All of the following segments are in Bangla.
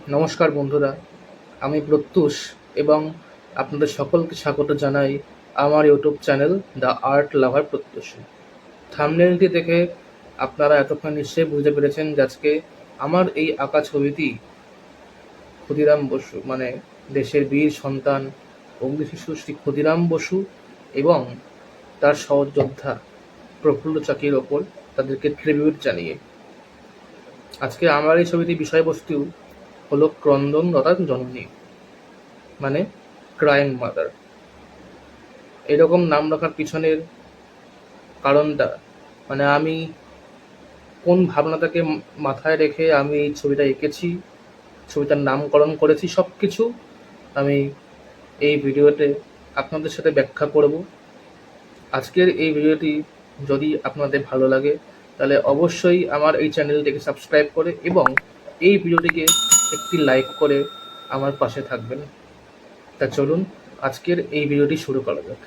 নমস্কার বন্ধুরা, আমি প্রত্যুষ এবং আপনাদের সকলকে স্বাগত জানাই আমার YouTube channel the art lover প্রত্যুষে। থাম্বনেলটি দেখে আপনারা এতক্ষণ নিশ্চয়ই বুঝতে পেরেছেন যে আজকে আমার এই আঁকা ছবিটি ক্ষুদিরাম বসু মানে দেশের বীর সন্তান অগ্নিশিশু শ্রী ক্ষুদিরাম বসু এবং তার সহযোদ্ধা প্রফুল্ল চাকির ওপর তাদেরকে ট্রিবিউট জানিয়ে। আজকে আমার এই ছবিটির বিষয়বস্তু হলো ক্রন্দনরতা জননী, মানে ক্রাইং মাদার। এরকম নাম রাখার পিছনের কারণটা মানে আমি কোন ভাবনাটাকে মাথায় রেখে আমি এই ছবিটা এঁকেছি, ছবিটার নামকরণ করেছি, সব কিছু আমি এই ভিডিওতে আপনাদের সাথে ব্যাখ্যা করব। আজকের এই ভিডিওটি যদি আপনাদের ভালো লাগে তাহলে অবশ্যই আমার এই চ্যানেলটিকে সাবস্ক্রাইব করে এবং এই ভিডিওটিকে একটি লাইক করে আমার পাশে থাকবেন। তা চলুন আজকের এই ভিডিওটি শুরু করা যাক।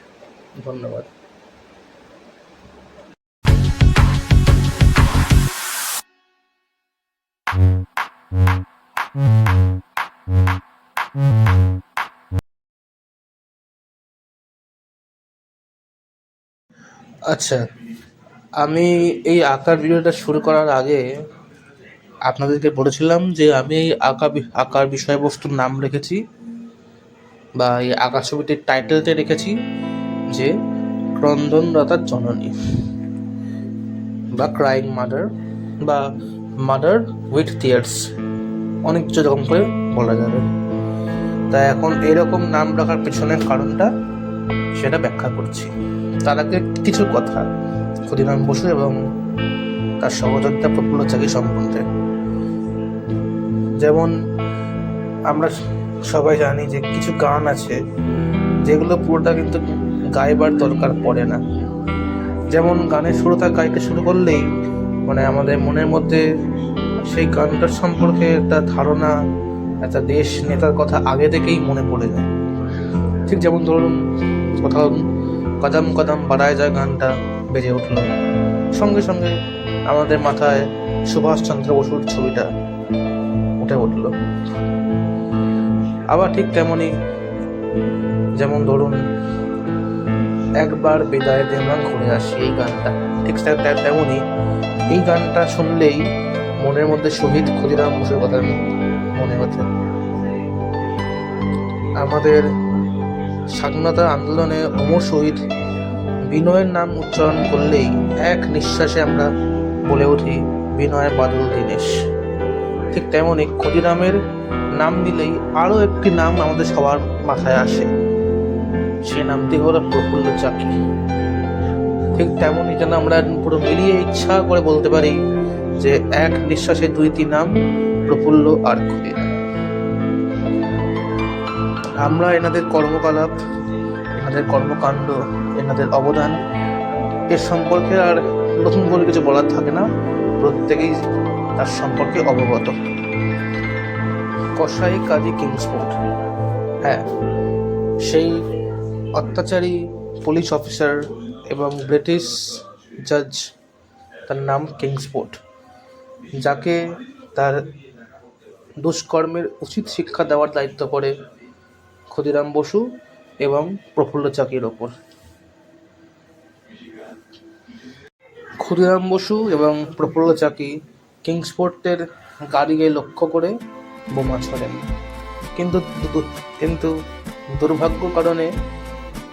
ধন্যবাদ। আচ্ছা, আমি এই আঁকার ভিডিওটা শুরু করার আগে আপনাদেরকে বলেছিলাম যে আমি এই আঁকার বিষয়বস্তুর নাম রেখেছি বা এই আঁকা ছবিটির টাইটেলটা রেখেছি যে ক্রন্দনরতা জননী বা ক্রাইং মাদার বা মাদার উইথ টিয়ার্স, অনেক কিছু রকম করে বলা যাবে। তাই এখন এরকম নাম রাখার পেছনের কারণটা সেটা ব্যাখ্যা করছি। তার আগে কিছু কথা ক্ষুদিরাম বসু এবং তার সহযোদ্ধা প্রফুল্ল চাকি সম্বন্ধে। যেমন আমরা সবাই জানি যে কিছু গান আছে যেগুলো পুরোটা কিন্তু গাইবার দরকার পড়ে না। যেমন গানের গাইতে শুরু করলেই মানে আমাদের মনের মধ্যে সেই গানটার সম্পর্কে একটা ধারণা, একটা দেশ নেতার কথা আগে থেকেই মনে পড়ে যায়। ঠিক যেমন ধরুন কোথাও কদম কদম বাড়ায় যায় গানটা বেজে উঠলো, সঙ্গে সঙ্গে আমাদের মাথায় সুভাষচন্দ্র বসুর ছবিটা উঠে উঠলো। আবার ঠিক তেমনই যেমন ধরুন একবার বিদায় দেওয়া ঘুরে আসি, এই গানটা ঠিক তেমনই এই গানটা শুনলেই মনের মধ্যে শহীদ ক্ষুদিরাম বসুর কথা মনে ওঠে। আমাদের স্বাধীনতা আন্দোলনে অমর শহীদ বিনয়ের নাম উচ্চারণ করলেই এক নিঃশ্বাসে আমরা বলে উঠি বিনয় বাদল দীনেশ। ঠিক তেমনই ক্ষুদিরামের নাম দিলেই আরও একটি নাম আমাদের সবার মাথায় আসে, সে নামটি হলো প্রফুল্ল চাকি। ঠিক তেমনই যেন আমরা পুরো মিলিয়ে ইচ্ছা করে বলতে পারি যে এক নিঃশ্বাসে দুইটি নাম, প্রফুল্ল আর ক্ষুদিরাম। আমরা এনাদের কর্মকলাপ, এনাদের কর্মকাণ্ড, এনাদের অবদান এর সম্পর্কে আর নতুন করে কিছু বলার থাকে না, প্রত্যেকেই তার সম্পর্কে অবগত। কসাই কাজী কিংসফোর্ড, হ্যাঁ, সেই অত্যাচারী পুলিশ অফিসার এবং ব্রিটিশ জাজ, তার নাম কিংসফোর্ড, যাকে তার দুষ্কর্মের উচিত শিক্ষা দেওয়ার দায়িত্ব পড়ে ক্ষুদিরাম বসু এবং প্রফুল্ল চাকির ওপর। ক্ষুদিরাম বসু এবং প্রফুল্ল চাকি কিংসফোর্টের গাড়িকে লক্ষ্য করে বোমা ছোড়েন, কিন্তু দুর্ভাগ্য কারণে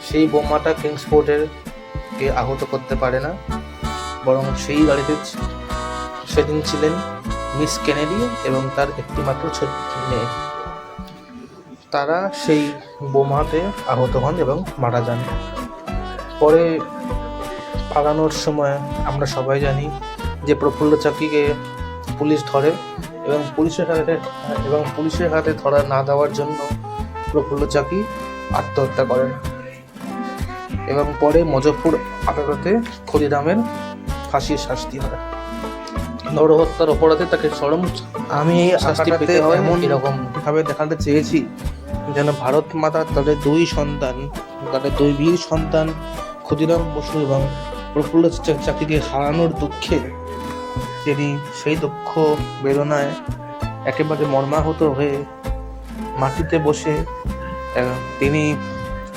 সেই বোমাটা কিংসফোর্টেরকে আহত করতে পারে না, বরং সেই গাড়িতে সেদিন ছিলেন মিস কেনেডি এবং তার একটিমাত্র ছোট মেয়ে। তারা সেই বোমাতে আহত হন এবং মারা যান। পরে পালানোর সময় আমরা সবাই জানি যে প্রফুল্ল চাকিকে পুলিশ ধরে এবং পুলিশের হাতে ধরা না দেওয়ার জন্য প্রফুল্ল চাকি আত্মহত্যা করেন এবং পরে মজফপুর আদালতে ক্ষুদিরামের ফাঁসির শাস্তি হয়। নরহত্যার অপরাধে তাকে চরম আমি এই শাস্তি পেতে হয় এমন এরকম ভাবে দেখাতে চেয়েছি যেন ভারত মাতা তাদের দুই বীর সন্তান ক্ষুদিরাম বসু এবং প্রফুল্ল চাকিকে হারানোর দুঃখে তিনি সেই দুঃখ বেদনায় একেবারে মর্মাহত হয়ে মাটিতে বসে তিনি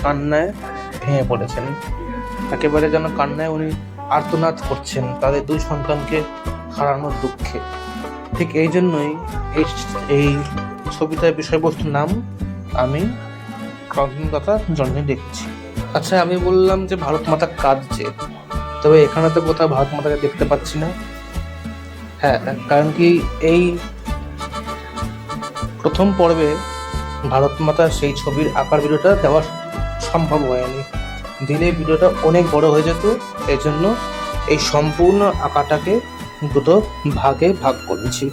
কান্নায় ভেঙে পড়েছেন। একেবারে যেন কান্নায় উনি আর্তনাদ করছেন তাদের দুই সন্তানকে হারানোর দুঃখে। ঠিক এই জন্যই এই ছবিটার বিষয়বস্তুর নাম আমি স্বাধীনতা জন্মে দেখেছি। আচ্ছা, আমি বললাম যে ভারত মাতা কাঁদছে, তবে এখানে তো কোথাও ভারত মাতাকে দেখতে পাচ্ছি না। হ্যাঁ, কারণ কি এই প্রথম পর্বে ভারত মাতার সেই ছবির আঁকার ভিডিওটা দেওয়া সম্ভব হয়নি। দিলে ভিডিওটা অনেক বড় হয়ে যেত, এই জন্য এই সম্পূর্ণ আঁকাটাকে দুটো ভাগে ভাগ করেছি।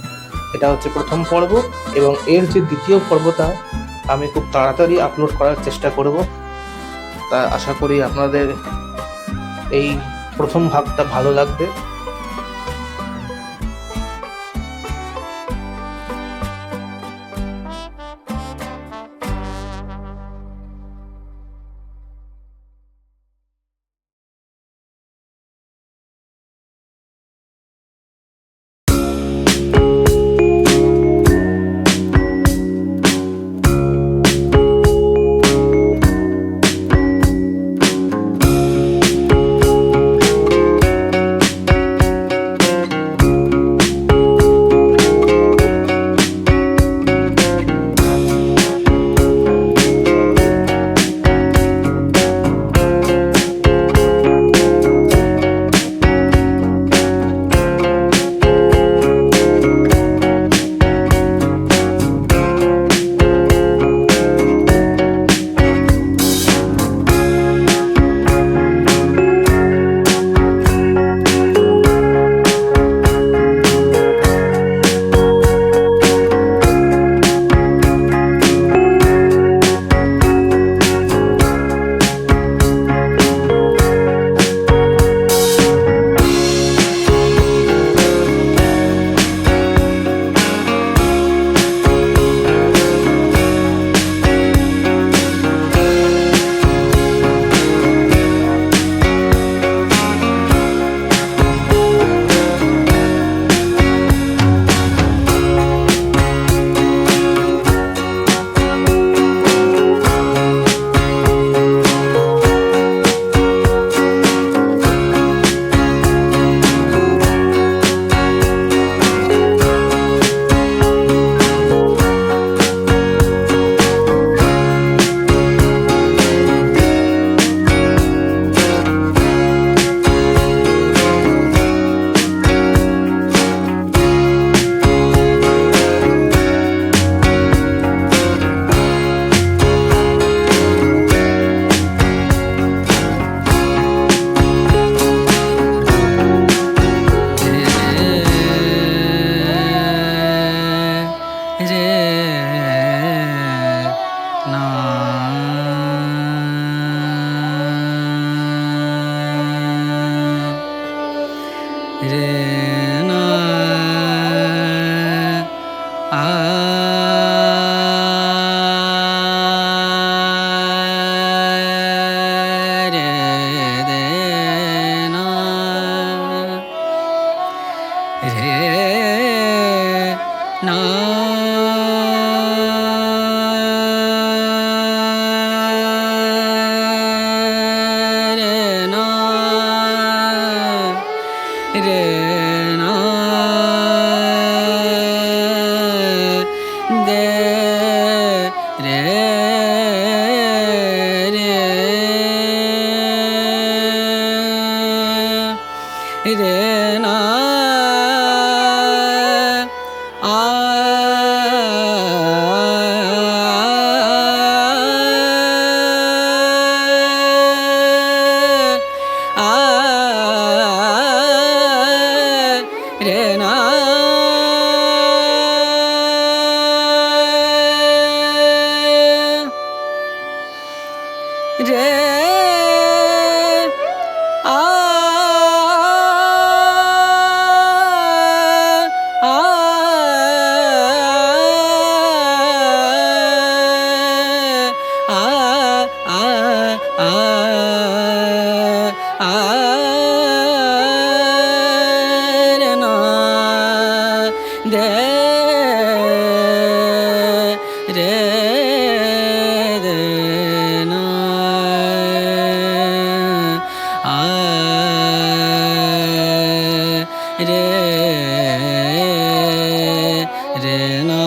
এটা হচ্ছে প্রথম পর্ব, এবং এর যে দ্বিতীয় পর্বটা আমি খুব তাড়াতাড়ি আপলোড করার চেষ্টা করব। তা আশা করি আপনাদের এই প্রথম ভাগটা ভালো লাগবে। রে রে না আ রে রে না